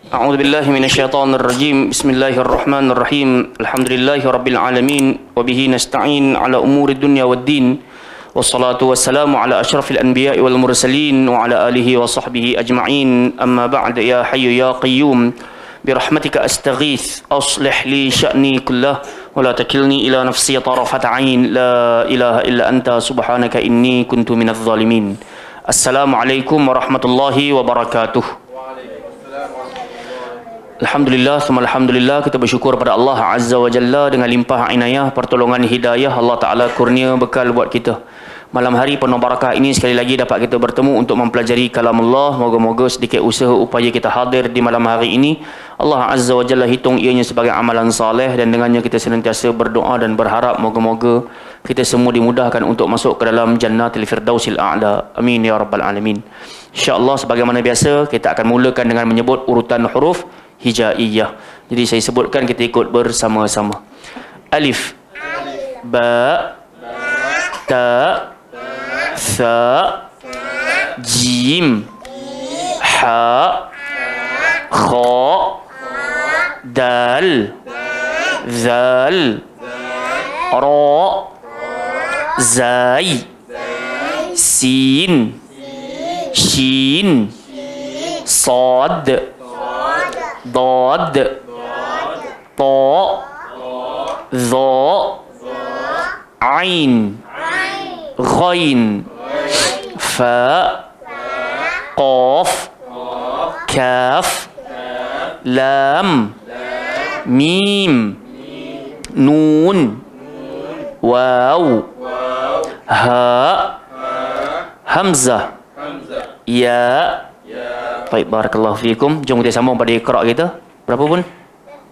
أعوذ بالله من الشيطان الرجيم. بسم الله الرحمن الرحيم. الحمد لله رب العالمين وبه نستعين على أمور الدنيا والدين والصلاة والسلام على أشرف الأنبياء والمرسلين وعلى آله وصحبه أجمعين. أما بعد، يا حي يا قيوم برحمتك أستغيث أصلح لي شأني كله ولا تكلني إلى نفسي طرفة عين لا إله إلا أنت سبحانك إني كنت من الظالمين. السلام عليكم ورحمة الله وبركاته. Alhamdulillah, alhamdulillah, kita bersyukur pada Allah Azza wa Jalla dengan limpah inayah, pertolongan hidayah Allah Ta'ala kurnia bekal buat kita. Malam hari penuh barakah ini sekali lagi dapat kita bertemu untuk mempelajari kalam Allah. Moga-moga sedikit usaha upaya kita hadir di malam hari ini, Allah Azza wa Jalla hitung ianya sebagai amalan saleh, dan dengannya kita senantiasa berdoa dan berharap moga-moga kita semua dimudahkan untuk masuk ke dalam Jannatul Firdausil A'la. Amin ya rabbal alamin. InsyaAllah sebagaimana biasa kita akan mulakan dengan menyebut urutan huruf hijaiyah. Jadi saya sebutkan, kita ikut bersama-sama. Alif, ba, ta, sa, jim, ha, kha, dal, zal, ra, zai, sin, shin, sad, ضاد طاء ظاء عين غين فاء قاف كاف لام ميم نون واو هاء همزة ياء. Baik, barakallahu fiikum. Jom kita sambung pada Iqra kita. Berapa pun?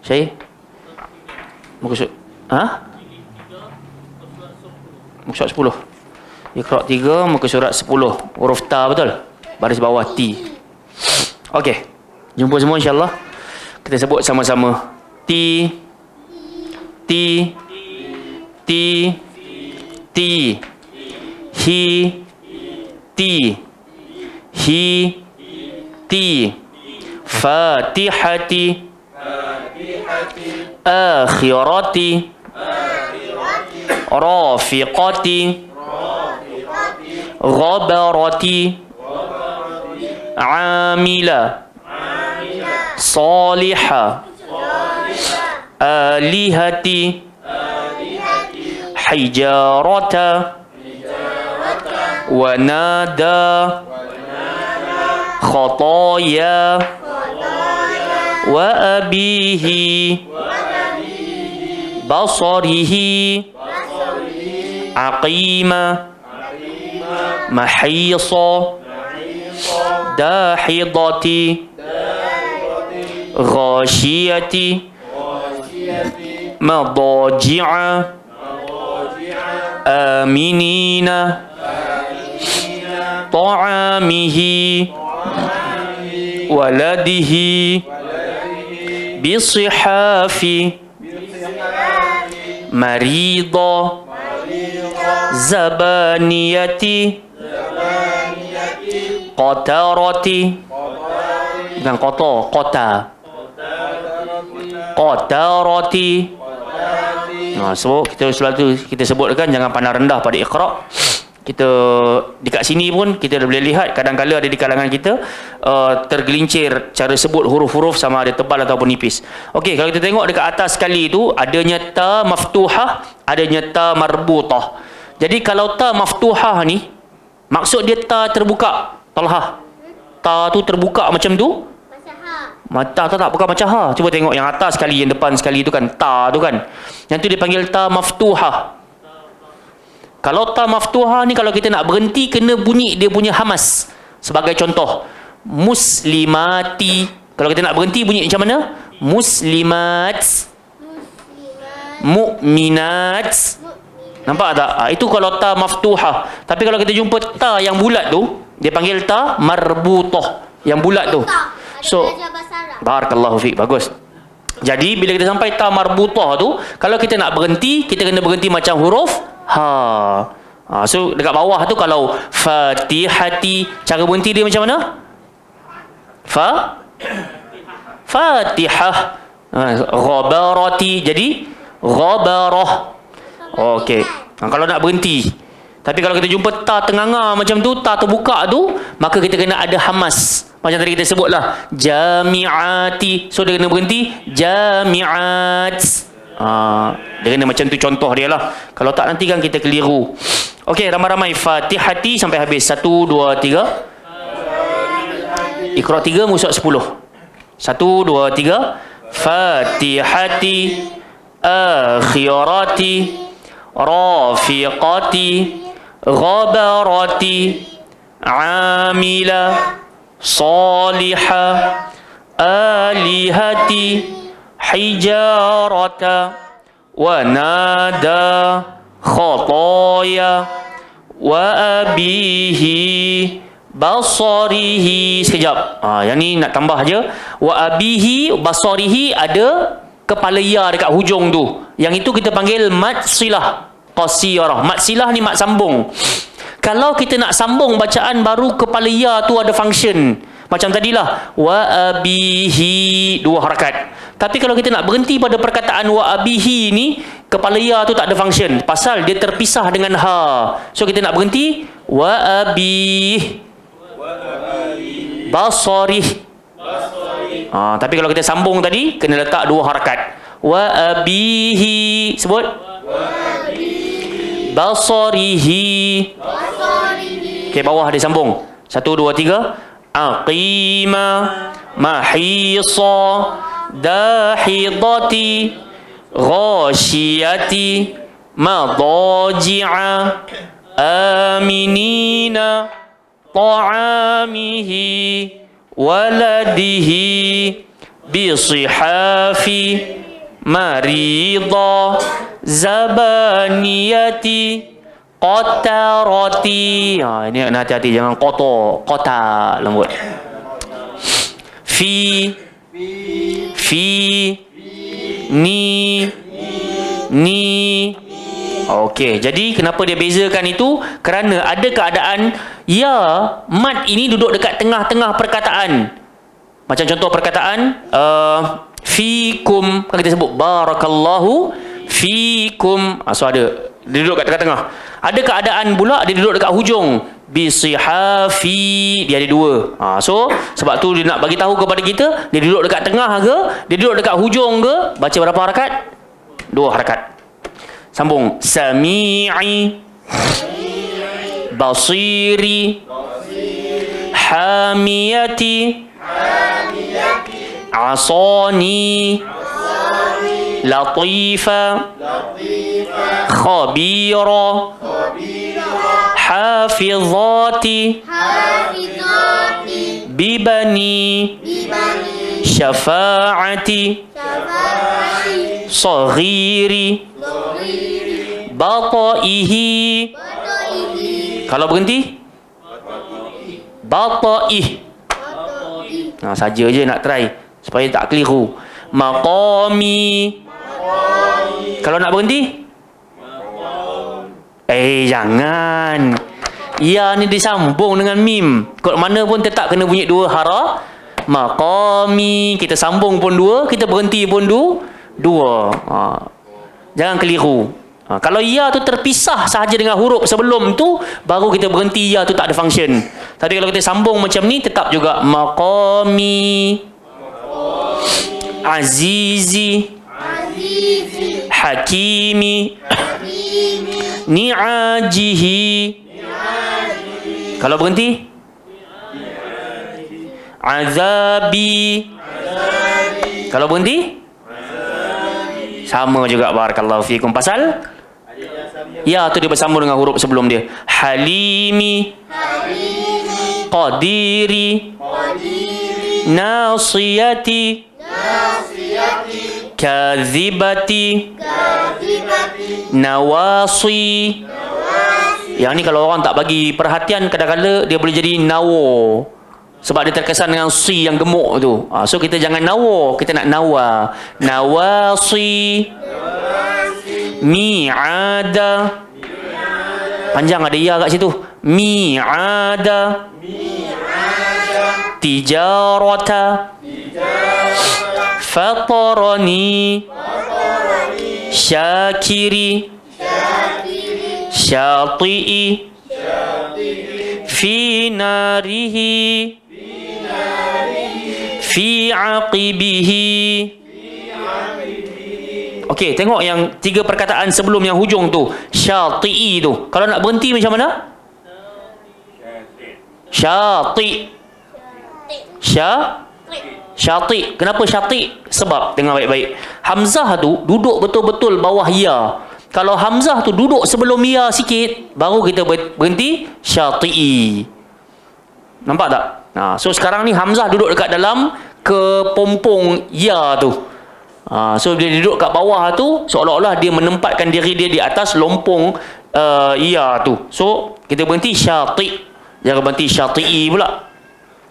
Syekh? Muka surat muka surat 10. Iqra 3, muka surat 10. Huruf ta, betul? Baris bawah T. Okey. Jumpa semua insya-Allah. Kita sebut sama-sama. T T T T Hi T Hi Ti, Fatihati, Akhirati, Rafiqati, Ghabarati, Amila, Saliha, Alihati, Hijarata, Wanada, خطايا وأبيه بصره عقيمة محيص داحضة غاشية مضاجع آمنين طعامه ولده بصحاف مريضة زبانية قطرة bukan kota, kota qatarati. So kita selalu kita sebutkan jangan pandang rendah pada Iqra. Kita dekat sini pun kita dah boleh lihat kadang-kala ada di kalangan kita tergelincir cara sebut huruf-huruf sama ada tebal ataupun nipis. Okey, kalau kita tengok dekat atas sekali itu adanya ta maftuhah, adanya ta marbutah. Jadi kalau ta maftuhah ni maksud dia ta terbuka. Talha. Ta tu terbuka macam tu? Mata tak bukan macam ha. Cuba tengok yang atas sekali, yang depan sekali tu kan ta tu kan. Yang tu dipanggil ta maftuhah. Kalau ta maftuhah ni kalau kita nak berhenti kena bunyi dia punya hamas. Sebagai contoh, muslimati. Kalau kita nak berhenti bunyi macam mana? Muslimat, mu'minat. Nampak tak? Itu kalau ta maftuhah. Tapi kalau kita jumpa ta yang bulat tu, dia panggil ta marbutah. Yang bulat tu. So, barakallahu fiik, bagus. Jadi bila kita sampai ta marbutah tu, kalau kita nak berhenti, kita kena berhenti macam huruf ha. So dekat bawah tu kalau fatihati, cara berhenti dia macam mana? Fatihah. Ghabarati. Jadi ghabarah. Okey. Kalau nak berhenti. Tapi kalau kita jumpa ta tenganga macam tu, ta terbuka tu, maka kita kena ada hamas. Macam tadi kita sebutlah, jami'ati. So dia kena berhenti, jami'at. Dia kena macam tu contoh dia lah. Kalau tak nanti kan kita keliru. Okey, ramai-ramai Fatihati sampai habis. 1, 2, 3. Iqra 3 musuh 10. 1, 2, 3. Fatihati, akhirati, rafiqati, ghabarati, amila, salihah, alihati, hijarata, wa nada, khataya, wa abihi, basarihi. Sekejap. Yang ni nak tambah je. Wa abihi, basarihi, ada kepala ya dekat hujung tu. Yang itu kita panggil mad silah qasirah. Mad silah ni mad sambung. Kalau kita nak sambung bacaan, baru kepala ya tu ada function. Macam tadilah, wa abihi, 2 harakat. Tapi kalau kita nak berhenti pada perkataan wa abihi ni, kepala ya tu tak ada function. Pasal dia terpisah dengan ha. So kita nak berhenti, wa abih, basarih. Tapi kalau kita sambung tadi, kena letak 2 harakat. Wa abihi, sebut. Basarihi. Okey, bawah dia sambung. 1, 2, 3. Aqima, mahisa, dahidati, ghashiyati, madaji'a, aminina, ta'amihi, waladihi, bisihafi, marida, zabaniyati, qatarati. Ini kena hati-hati, jangan qata lembut. Fi, ni. Okey, jadi kenapa dia bezakan itu? Kerana ada keadaan ya mad ini duduk dekat tengah-tengah perkataan. Macam contoh perkataan fikum, kan kita sebut barakallahu fikum. So ada, dia duduk kat tengah-tengah. Ada keadaan pula dia duduk dekat hujung. Bisihafi, dia ada 2. So sebab tu dia nak bagi tahu kepada kita, dia duduk dekat tengah ke, dia duduk dekat hujung ke, baca berapa harakat? 2 harakat. Sambung. Sami'i, basiri, hamiyati, asani, latifa, khabira, hafizati, bibani, syafa'ati, saghiri, bataihi. Kalau berhenti, bataih. Saja je nak try supaya tak keliru. Maqami. Kalau nak berhenti, jangan. Ya ni disambung dengan mim. Kod mana pun tetap kena bunyi 2 hara. Maqami, kita sambung pun 2, kita berhenti pun 2. Jangan keliru. Kalau ya tu terpisah sahaja dengan huruf sebelum tu, baru kita berhenti, ya tu tak ada function. Tapi kalau kita sambung macam ni, tetap juga maqami, azizi, hakimi, ni'ajihi. Kalau berhenti, azabi. Kalau berhenti, sama juga. Barakallahu fikum. Pasal ya tu dia bersambung dengan huruf sebelum dia. Halimi, qadiri, nasiyati, kazibati, nawasi. Yang ni kalau orang tak bagi perhatian, kadang-kadang dia boleh jadi nawo, sebab dia terkesan dengan si yang gemuk tu. So kita jangan nawo, kita nak nawa. Nawasi, mi'ada. Panjang ada ya kat situ. Mi'ada, tijarata, fatarani syakiri syati'i fi narihi fi aqibihi. Okey, tengok yang 3 perkataan sebelum yang hujung tu, syati'i tu. Kalau nak berhenti macam mana? Syati. Syati. Kenapa syati? Sebab, dengar baik-baik, hamzah tu duduk betul-betul bawah ya. Kalau hamzah tu duduk sebelum ya sikit, baru kita berhenti syati'i. Nampak tak? Nah, so sekarang ni hamzah duduk dekat dalam kepompong ya tu. So dia duduk kat bawah tu, seolah-olah dia menempatkan diri dia di atas lompong ya tu. So kita berhenti syati', jangan berhenti syati'i pula.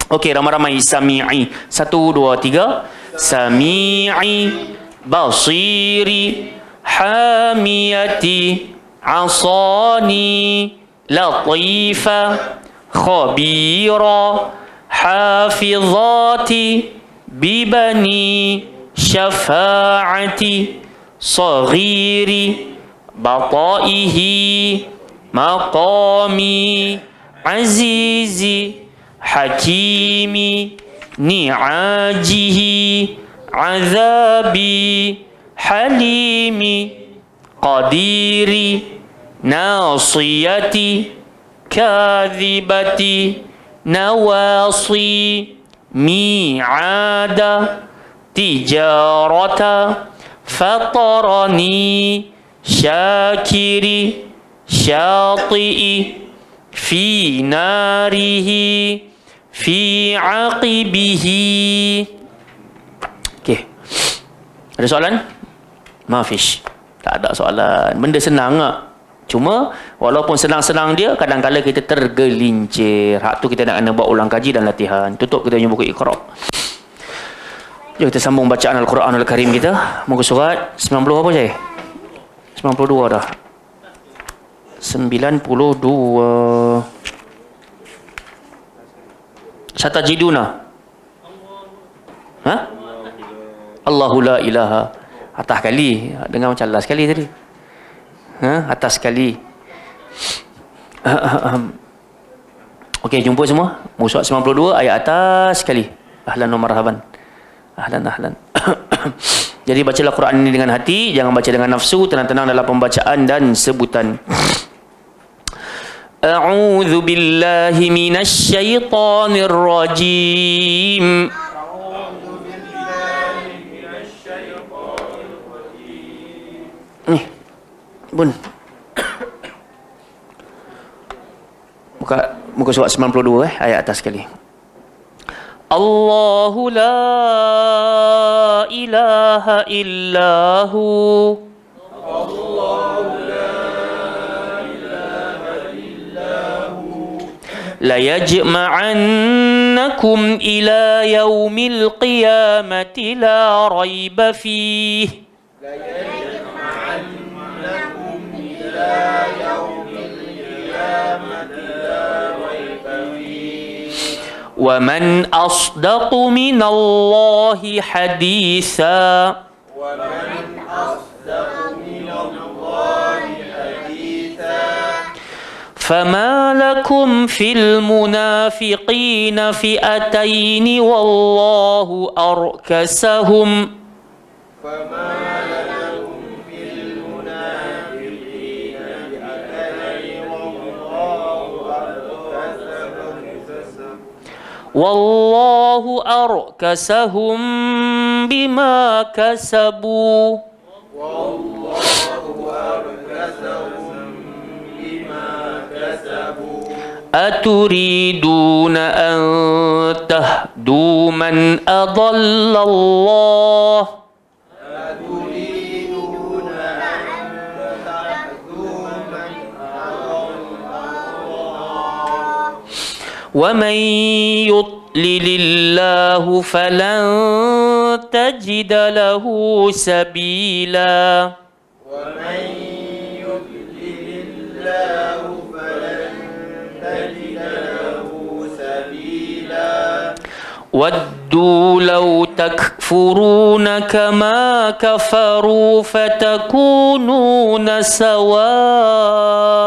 Okey, ramai-ramai. Sami'i. 1, 2, 3. Sami'i, basiri, hamiyati, asani, latifa, khabira, hafizati, bibani, syafa'ati, saghiri, bataihi, maqami, azizi, hakimi, ni'ajihi, azabi, halimi, qadiri, nasiyati, kadhibati, nawasi, mi'ada, tijarata, fatarani, syakiri, syati'i, fi narihi, fi aqibihi. Okey. Ada soalan? Mafish. Tak ada soalan. Benda senang tak? Cuma walaupun senang-senang dia, kadang-kadang kita tergelincir. Hak tu kita nak kena buat ulang kaji dan latihan. Tutup kita punya buku Iqra. Jom kita sambung bacaan Al-Quran Al-Karim kita. Muka surat 90 apa saya? 92 dah. 92. Satajiduna. Ha? Allahu la ilaha. Atas kali. Dengar macam last kali tadi. Ha? Atas kali. Okey, jumpa semua. Muka surat 92 ayat atas sekali. Ahlan wa marhaban. Ahlan. Jadi bacalah Quran ini dengan hati, jangan baca dengan nafsu, tenang-tenang dalam pembacaan dan sebutan. A'udzu billahi minasy syaithanir rajim. Ni. Bun. Muka surat 92 ayat atas sekali. Allahu la ilaha illahu. Allahu la ilaha illahu. La yajma'annakum ila yaumil qiyamati la raiba fihi. La yajma'annakum ila yaumil qiyamati la raiba fihi. وَمَنْ أَصْدَقُ مِنَ اللَّهِ حَدِيثًا. وَمَنْ أَصْدَقُ مِنَ اللَّهِ حَدِيثًا. فَمَا لَكُمْ فِي الْمُنَافِقِينَ فِئَتَيْنِ وَاللَّهُ أَرْكَسَهُمْ. فَمَا لَكُمْ فِي الْمُنَافِقِينَ فِئَتَيْنِ وَاللَّهُ أَرْكَسَهُمْ. وَاللَّهُ أَرْكَسَهُمْ بِمَا كَسَبُوا. وَاللَّهُ أَرْكَسَهُمْ بِمَا كَسَبُوا. أَتُرِيدُونَ أَن تَهْدُوا مَنْ أَضَلَّ اللَّهُ. أَتُرِيدُونَ أَن تَهْدُوا مَنْ أَضَلَّ اللَّهُ. وَمَنْ يُضْلِلِ اللَّهُ فَلَنْ تَجِدَ لَهُ سَبِيلًا. وَمَنْ يُضْلِلِ اللَّهُ فَلَنْ تَجِدَ لَهُ سَبِيلًا. waddu law takfuruna kama kafaru fatakununa sawaa.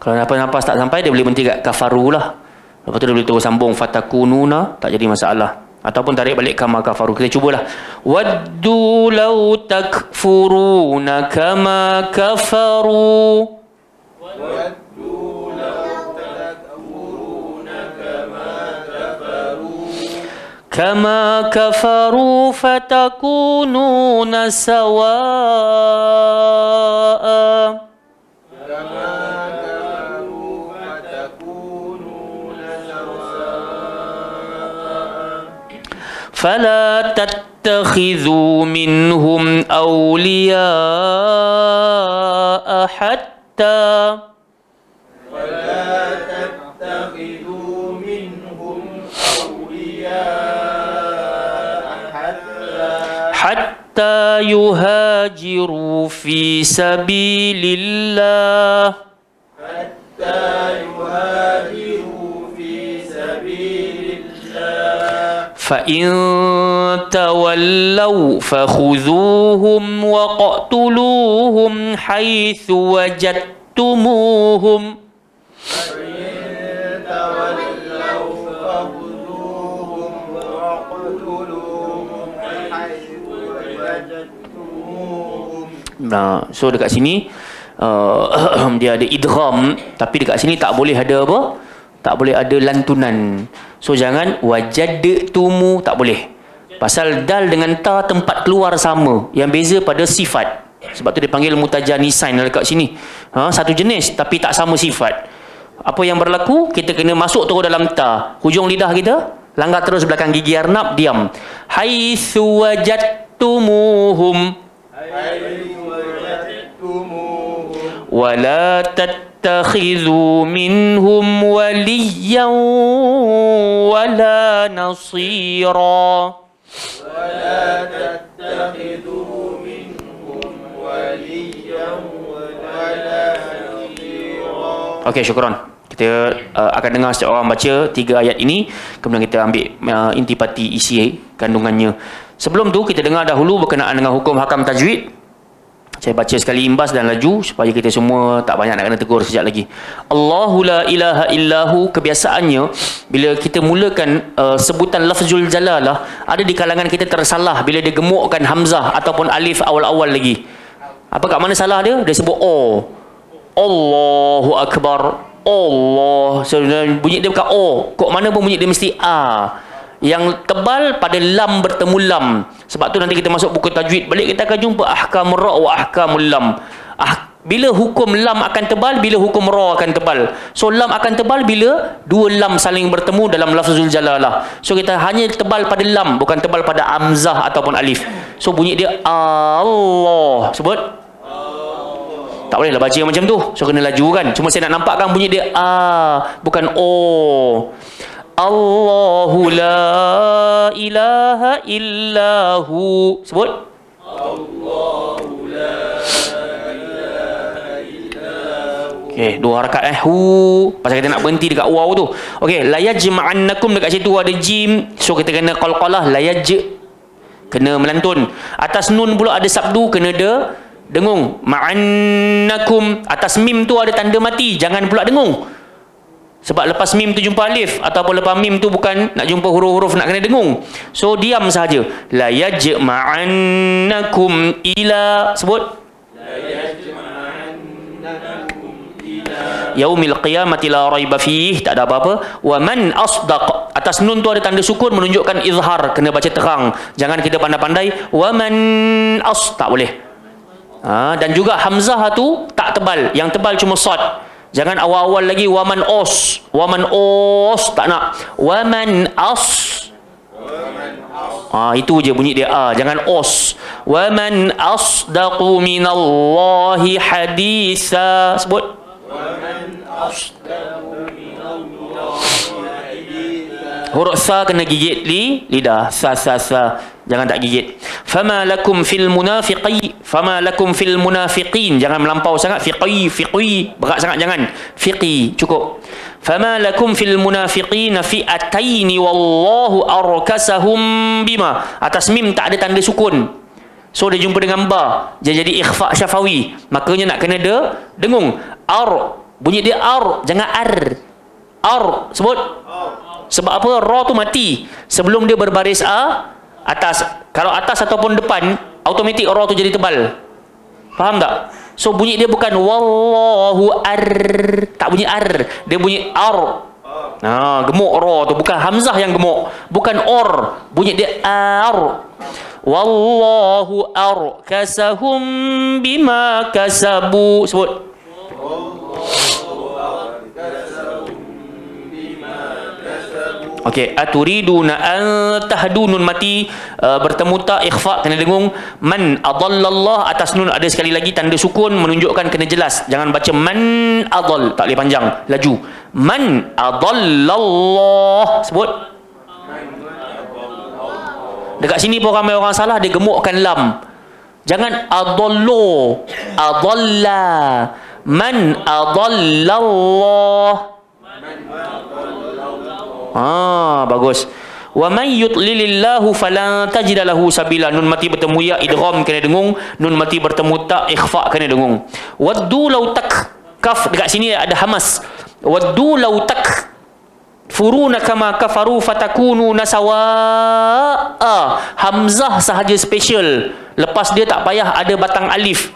Kalau nafas tak sampai, dia boleh berhenti kat kafaru lah. Lepas tu dia boleh terus sambung fatakununa, tak jadi masalah. Ataupun tarik balik kama kafaru. Kita cubalah. Waddu law takfuruna kama kafaru. Waddu law takfuruna kama kafaru. Kama kafaru fatakununa sawaa. فلا تتخذوا منهم أولياء حتى يهاجروا في سبيل الله فإن تولوا فخذوهم وقتلوهم حيث وجدتموهم Nah, so dekat sini dia ada idgham, tapi dekat sini tak boleh ada apa? Tak boleh ada lantunan. So jangan wajadtumu, tak boleh. Pasal dal dengan ta tempat keluar sama. Yang beza pada sifat. Sebab tu dia panggil mutajanisain dekat sini. Satu jenis tapi tak sama sifat. Apa yang berlaku? Kita kena masuk terus dalam ta. Hujung lidah kita langgar terus belakang gigi arnab, diam. Haitsu wajadtumuhum wala tattakhidhu minhum waliyan wala nasira. Wala tattakhidhu minhum waliyan wala nasira. Okey, syukran. Kita akan dengar setiap orang baca 3 ayat ini, kemudian kita ambil intipati isi kandungannya. Sebelum tu kita dengar dahulu berkenaan dengan hukum hakam tajwid. Saya baca sekali imbas dan laju supaya kita semua tak banyak nak kena tegur sekejap lagi. Allahu la ilaha illahu, kebiasaannya bila kita mulakan sebutan lafzul jalalah, ada di kalangan kita tersalah bila dia gemukkan hamzah ataupun alif awal-awal lagi. Apa kat mana salah dia? Dia sebut o. Allahu akbar. Allah. So, bunyi dia bukan o. Kok mana pun bunyi dia mesti a. Yang tebal pada lam bertemu lam. Sebab tu nanti kita masuk buku tajwid balik, kita akan jumpa ahkamur ra wa ahkamul lam. Bila hukum lam akan tebal, bila hukum ra akan tebal. So lam akan tebal bila dua lam saling bertemu dalam lafzul jalalah. So kita hanya tebal pada lam, bukan tebal pada hamzah ataupun alif. So bunyi dia Allah. Sebut tak boleh lah baca macam tu. So kena laju kan. Cuma saya nak nampakkan bunyi dia bukan o. Allahu la ilaha illahu. Sebut Allahu la ilaha illahu. Okey, 2 harakat hu. Pasal kita nak berhenti dekat waw tu. Okey, la yajma'annakum, dekat situ ada jim. So kita kena qalqalah, la yaj, kena melantun. Atas nun pula ada sabdu, kena dengung. Ma'annakum, atas mim tu ada tanda mati, jangan pula dengung. Sebab lepas mim tu jumpa alif, ataupun lepas mim tu bukan nak jumpa huruf-huruf nak kena dengung. So diam sahaja. La yajma'annakum ila. Sebut la yajma'annakum ila yaumil qiyamati la raiba fihi. Tak ada apa-apa. Wa man asdaq, atas nun tu ada tanda sukun menunjukkan izhar, kena baca terang. Jangan kita pandai-pandai wa man tak boleh. Dan juga hamzah tu tak tebal, yang tebal cuma sad. Jangan awal-awal lagi waman os tak nak. Waman as. Itu je bunyi dia jangan os. Waman asdaqu minallahi haditha. Sebut waman asdaqu minallahi haditha. Huruf sa kena gigit lidah. Sa. Jangan tak gigit. Fama lakum fil munafiqin. Jangan melampau sangat. Fiqi. Berat sangat jangan. Fiqi. Cukup. Fama lakum fil munafiqin fi'ataini wallahu arkasahum bima. Atas mim tak ada tanda sukun. So dia jumpa dengan ba. Dia jadi ikhfa syafawi. Makanya nak kena dengung. Bunyi dia jangan ar. Sebut. Sebab apa? Ra tu mati. Sebelum dia berbaris atas. Kalau atas ataupun depan, automatik ra tu jadi tebal. Faham tak? So bunyi dia bukan wallahu ar. Tak bunyi ar. Dia bunyi ar. Gemuk ra tu. Bukan hamzah yang gemuk. Bukan or. Bunyi dia ar. Wallahu arkasahum bima kasabu. Sebut. Okey, aturiduna an tahdu, nun mati, bertemu tak, ikhfa kena dengung. Man adallallah, atas nun ada sekali lagi tanda sukun menunjukkan kena jelas. Jangan baca man adall, tak boleh panjang, laju. Man adallallah. Sebut. Dekat sini pun ramai orang salah, dia gemukkan lam. Jangan adallu, adalla. Man adallallah. Bagus. Wa may yudlilillahu falan tajida lahu sabila. Nun mati bertemu ya, idgham kena dengung. Nun mati bertemu ta, ikhfa kena dengung. Waddu law kaf, dekat sini ada hamas. Waddu law furuna kama kafaru fatakunu nasawa. Hamzah sahaja special. Lepas dia tak payah ada batang alif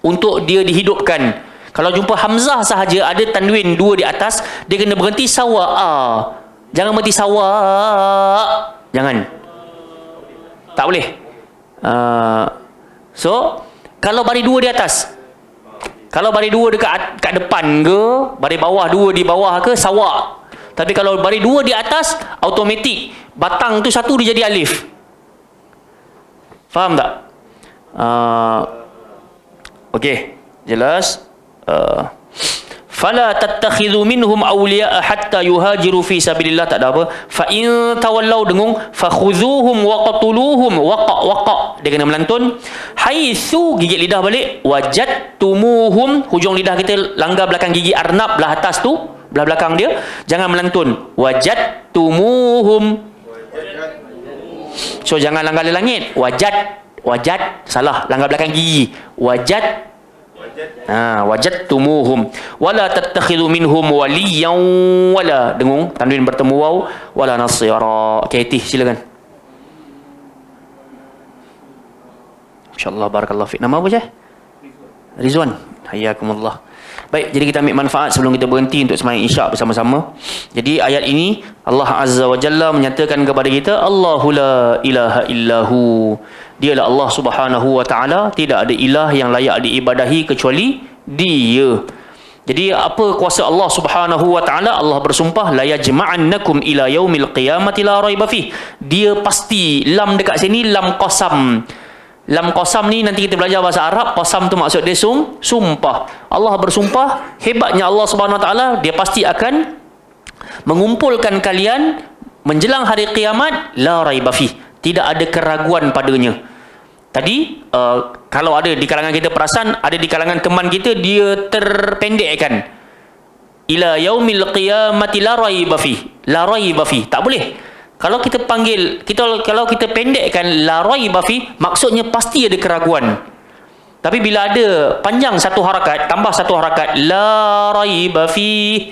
untuk dia dihidupkan. Kalau jumpa hamzah sahaja ada tanwin dua di atas, dia kena berhenti sawa. Jangan berhenti sawa. Jangan. Tak boleh. So, kalau baris dua di atas. Kalau baris dua dekat depan ke, baris bawah dua di bawah ke, sawa. Tapi kalau baris dua di atas, automatik batang tu satu dia jadi alif. Faham tak? Okey, jelas. Fala tattakhidhu minhum awliya'a hatta yuhajiru fi sabilillah. Tak ada apa. Fa in tawallau, dengung. Fakhudhuhum wa qatuluhum. Waqa. Dia kena melantun. Haitsu, gigit lidah balik. Wajadtumuhum. Hujung lidah kita langgar belakang gigi arnab belah atas tu, belah belakang dia. Jangan melantun. Wajadtumuhum. So jangan langgar di langit. Wajad. Salah. Langgar belakang gigi. Wajadtumuhum wala tattakhidhu minhum waliyan wala, dengung, tanwin bertemu waw, wala nasira. Okey, silakan. Insyaallah, barakallahu fiik. Nama apa je? Rizwan. Hayyakumullah. Baik, jadi kita ambil manfaat sebelum kita berhenti untuk sembahyang isyak bersama-sama. Jadi ayat ini Allah Azza wa Jalla menyatakan kepada kita, Allahu la ilaha illahu. Dialah Allah Subhanahu wa taala, tidak ada ilah yang layak diibadahi kecuali Dia. Jadi apa kuasa Allah Subhanahu wa taala? Allah bersumpah, la yajma'annakum ila yaumil qiyamati la raiba fih. Dia pasti. Lam dekat sini lam qasam. Lam qasam ni nanti kita belajar bahasa Arab. Qasam tu maksud dia sumpah. Allah bersumpah, hebatnya Allah Subhanahu wa taala, dia pasti akan mengumpulkan kalian menjelang hari kiamat, la raiba fih. Tidak ada keraguan padanya. Tadi kalau ada di kalangan kita perasan, ada di kalangan teman kita dia terpendekkan ila yaumil qiyamati la raiba fi. Tak boleh. Kalau kita panggil, kalau kita pendekkan la raiba fi, maksudnya pasti ada keraguan. Tapi bila ada panjang satu harakat, tambah satu harakat, la raiba fi,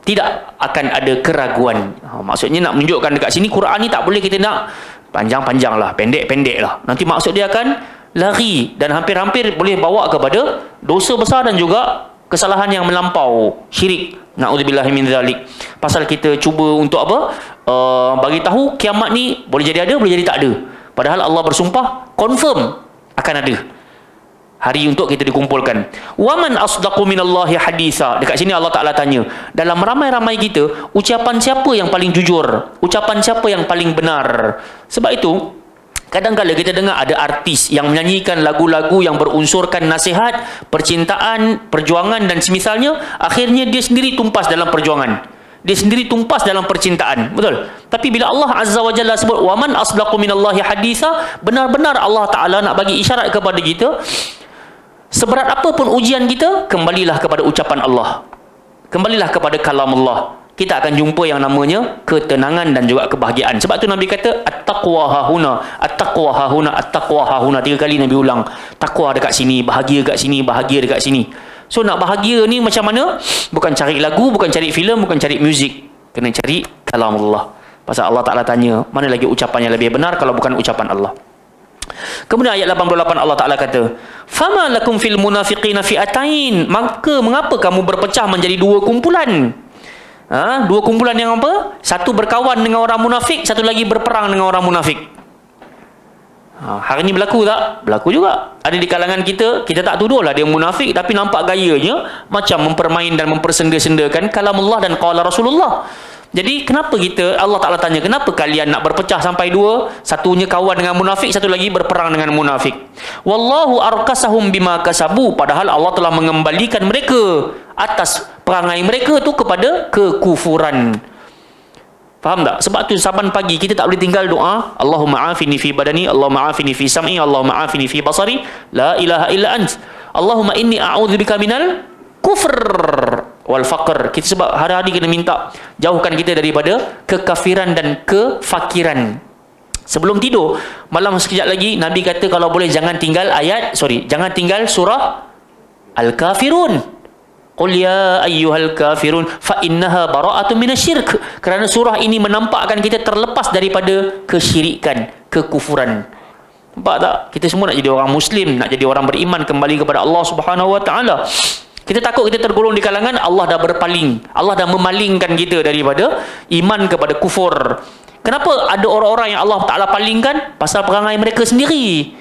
tidak akan ada keraguan. Maksudnya nak menunjukkan dekat sini Quran ni tak boleh kita nak panjang-panjang lah, pendek-pendek lah. Nanti maksud dia akan lari dan hampir-hampir boleh bawa kepada dosa besar dan juga kesalahan yang melampau, syirik. Na'udzubillahi min zalik. Pasal kita cuba untuk apa? Bagi tahu kiamat ni boleh jadi ada, boleh jadi tak ada. Padahal Allah bersumpah confirm akan ada hari untuk kita dikumpulkan. Waman asdaqu minallahi haditha. Dekat sini Allah Taala tanya, dalam ramai-ramai kita, ucapan siapa yang paling jujur? Ucapan siapa yang paling benar? Sebab itu kadang-kadang kita dengar ada artis yang menyanyikan lagu-lagu yang berunsurkan nasihat, percintaan, perjuangan dan semisalnya, akhirnya dia sendiri tumpas dalam perjuangan. dia sendiri tumpas dalam percintaan. Betul? Tapi bila Allah Azza wa Jalla sebut wa man asdaqu minallahi haditha, benar-benar Allah Taala nak bagi isyarat kepada kita, seberat apa pun ujian kita, kembalilah kepada ucapan Allah. Kembalilah kepada kalam Allah. Kita akan jumpa yang namanya ketenangan dan juga kebahagiaan. Sebab tu Nabi kata at-taqwa hahuna, at-taqwa hahuna, at-taqwa hahuna. 3 kali Nabi ulang. Takwa dekat sini, bahagia dekat sini, bahagia dekat sini. So nak bahagia ni macam mana? Bukan cari lagu, bukan cari filem, bukan cari muzik. Kena cari kalam Allah. Pasal Allah Ta'ala tanya, mana lagi ucapan yang lebih benar kalau bukan ucapan Allah. Kemudian ayat 88 Allah Ta'ala kata, "Fama lakum fil munafiqina fi'atain." Maka mengapa kamu berpecah menjadi 2 kumpulan? 2 kumpulan yang apa? Satu berkawan dengan orang munafik, satu lagi berperang dengan orang munafik. Hari ni berlaku tak? Berlaku juga. Ada di kalangan kita, kita tak tuduhlah dia munafik, tapi nampak gayanya macam mempermain dan mempersenda-sendakan kalam Allah dan qala Rasulullah. Jadi kenapa kita, Allah Ta'ala tanya, kenapa kalian nak berpecah sampai 2? Satunya kawan dengan munafik, satu lagi berperang dengan munafik. Wallahu arkasahum bima kasabu. Padahal Allah telah mengembalikan mereka atas perangai mereka tu kepada kekufuran. Faham tak? Sebab tu saban pagi kita tak boleh tinggal doa, Allahumma afini fi badani, Allahumma afini fi sam'i, Allahumma afini fi basari, la ilaha illa ant. Allahumma inni a'udzubika minal kufr wal faqr. Kita sebab hari-hari kena minta jauhkan kita daripada kekafiran dan kefakiran. Sebelum tidur, malam sekejap lagi Nabi kata kalau boleh jangan tinggal jangan tinggal surah Al-Kafirun. Qul ya ayyuhal kafirun fa innaha bara'atun minasyirk. Kerana surah ini menampakkan kita terlepas daripada kesyirikan, kekufuran. Nampak tak? Kita semua nak jadi orang Muslim, nak jadi orang beriman kembali kepada Allah Subhanahu wa taala. Kita takut kita tergolong di kalangan Allah dah berpaling. Allah dah memalingkan kita daripada iman kepada kufur. Kenapa ada orang-orang yang Allah Ta'ala palingkan? Pasal perangai mereka sendiri.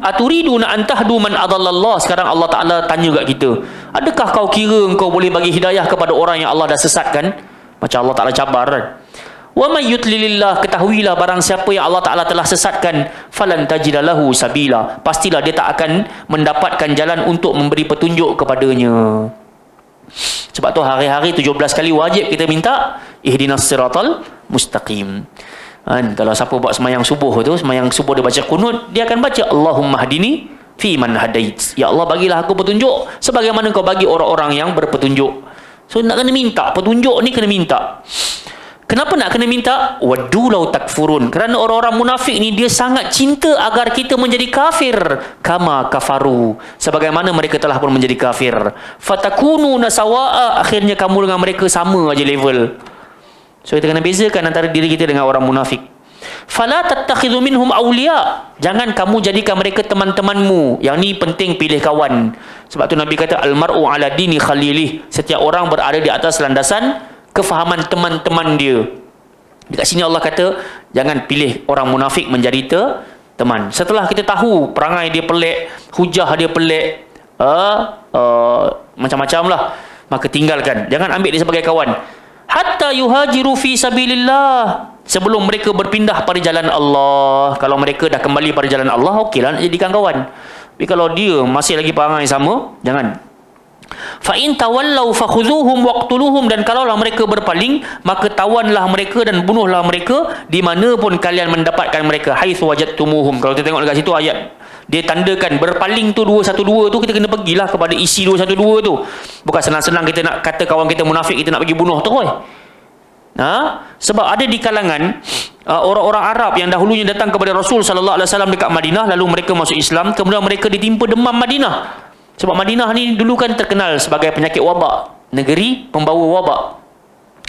Aturiduna an tahdu man adallallah. Sekarang Allah Ta'ala tanya kat kita, adakah kau kira engkau boleh bagi hidayah kepada orang yang Allah dah sesatkan? Macam Allah Ta'ala cabar kan? Wa may yutlilillah, ketahuilah barang siapa yang Allah Ta'ala telah sesatkan, falan tajidalahu sabila, pastilah dia tak akan mendapatkan jalan untuk memberi petunjuk kepadanya. Sebab tu hari-hari 17 kali wajib kita minta ihdinas siratal mustaqim. Kalau siapa buat semayang subuh tu, semayang subuh dia baca kunut, dia akan baca Allahumma hadini fi man hadait. Ya Allah, bagilah aku petunjuk sebagaimana kau bagi orang-orang yang berpetunjuk. So nak kena minta petunjuk ni, kena minta. Kenapa nak kena minta? Waddu law takfurun. Kerana orang-orang munafik ni dia sangat cinta agar kita menjadi kafir. Kama kafaru, sebagaimana mereka telah pun menjadi kafir. Fatakunu nasawa'a, akhirnya kamu dengan mereka sama aja level. So kita kena bezakan antara diri kita dengan orang munafik. Fala tattakhidhu minhum awliya, jangan kamu jadikan mereka teman-temanmu. Yang ni penting, pilih kawan. Sebab tu Nabi kata almar'u ala dini khalilih, setiap orang berada di atas landasan kefahaman teman-teman dia. Dekat sini Allah kata jangan pilih orang munafik menjadi teman. Setelah kita tahu perangai dia pelik, hujah dia pelik, macam-macam lah, maka tinggalkan, jangan ambil dia sebagai kawan. Hatta yuhajiru fi sabilillah, sebelum mereka berpindah pada jalan Allah. Kalau mereka dah kembali pada jalan Allah, okeylah nak jadikan kawan. Tapi kalau dia masih lagi perangai sama, jangan. Fa in tawallau fakhudhuhum waqtuluhum, dan kalaulah mereka berpaling, maka tawanlah mereka dan bunuhlah mereka di mana pun kalian mendapatkan mereka. Haitsu wajadtumuhum. Kalau kita tengok dekat situ ayat dia tandakan berpaling tu 212 tu, kita kena pergilah kepada isi 212 tu. Bukan senang-senang kita nak kata kawan kita munafik, kita nak pergi bunuh terus. Sebab ada di kalangan orang-orang Arab yang dahulunya datang kepada Rasul sallallahu alaihi wasallam dekat Madinah, lalu mereka masuk Islam, kemudian mereka ditimpa demam Madinah. Sebab Madinah ni dulu kan terkenal sebagai penyakit wabak, negeri pembawa wabak.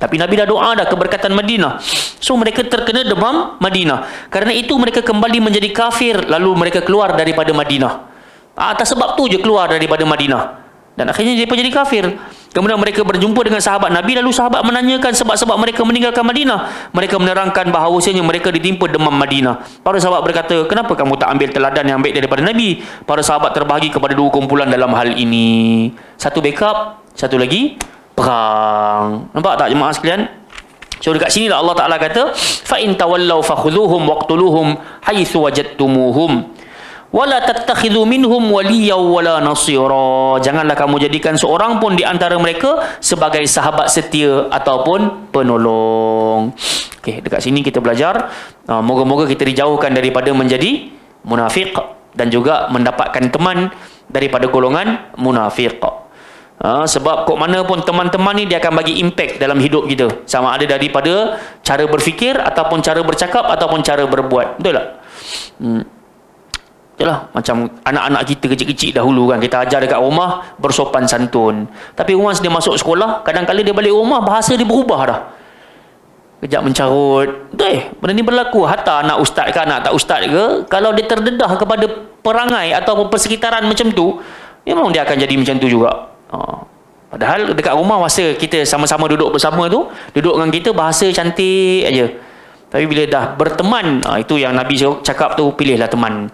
Tapi Nabi dah doa dah keberkatan Madinah. So mereka terkena demam Madinah. Kerana itu mereka kembali menjadi kafir, lalu mereka keluar daripada Madinah. Atas sebab tu je keluar daripada Madinah. Dan akhirnya mereka jadi kafir. Kemudian mereka berjumpa dengan sahabat Nabi, lalu sahabat menanyakan sebab-sebab mereka meninggalkan Madinah. Mereka menerangkan bahawasanya mereka ditimpa demam Madinah. Para sahabat berkata, kenapa kamu tak ambil teladan yang baik daripada Nabi? Para sahabat terbahagi kepada 2 kumpulan dalam hal ini. Satu backup, satu lagi perang. Nampak tak jemaah sekalian? So dekat sini Allah Ta'ala kata, fa in tawallaw fakhudhuhum waqtuluhum haitsu wajadtumuhum. Wala tattakhidhu minhum waliya wala nasira. Janganlah kamu jadikan seorang pun di antara mereka sebagai sahabat setia ataupun penolong. Okey, dekat sini kita belajar moga-moga kita dijauhkan daripada menjadi munafik dan juga mendapatkan teman daripada golongan munafik. Sebab kok mana pun teman-teman ni dia akan bagi impact dalam hidup kita, sama ada daripada cara berfikir ataupun cara bercakap ataupun cara berbuat. Betul tak? Yalah, macam anak-anak kita kecil-kecil dahulu kan, kita ajar dekat rumah bersopan santun. Tapi once dia masuk sekolah, kadang-kadang dia balik rumah bahasa dia berubah dah. Kejap mencarut. Benda ni berlaku. Hatta anak ustaz ke anak tak ustaz ke, kalau dia terdedah kepada perangai ataupun persekitaran macam tu, memang dia akan jadi macam tu juga. Padahal dekat rumah masa kita sama-sama duduk bersama tu, duduk dengan kita bahasa cantik aja. Tapi bila dah berteman, itu yang Nabi cakap tu, pilihlah teman.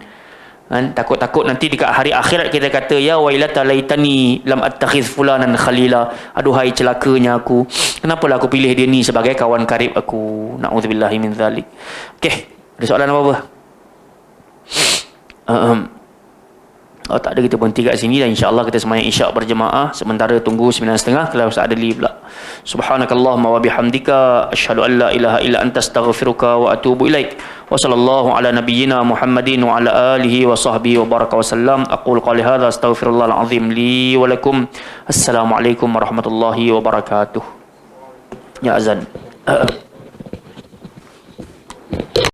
Takut-takut nanti dekat hari akhirat kita kata, ya wailata laitani lam attakhiz fulanan khalila. Aduhai celakanya aku, kenapalah aku pilih dia ni sebagai kawan karib aku. Na'udzubillahi min zalik. Okey, ada soalan apa-apa? Tak ada, kita berhenti kat sini dan insya-Allah kita sembahyang isyak berjemaah. Sementara tunggu 9.30 kalau Ustaz Adli pula. Subhanakallahumma wa bihamdika asyhadu an la ilaha illa anta astaghfiruka wa atubu ilaik. Wa sallallahu ala nabiyyina Muhammadin wa ala alihi wa sahbihi wa baraka wa sallam. Aqulu qali hadza astaghfirullahal azim li wa lakum. Assalamualaikum warahmatullahi wabarakatuh. Ya azan.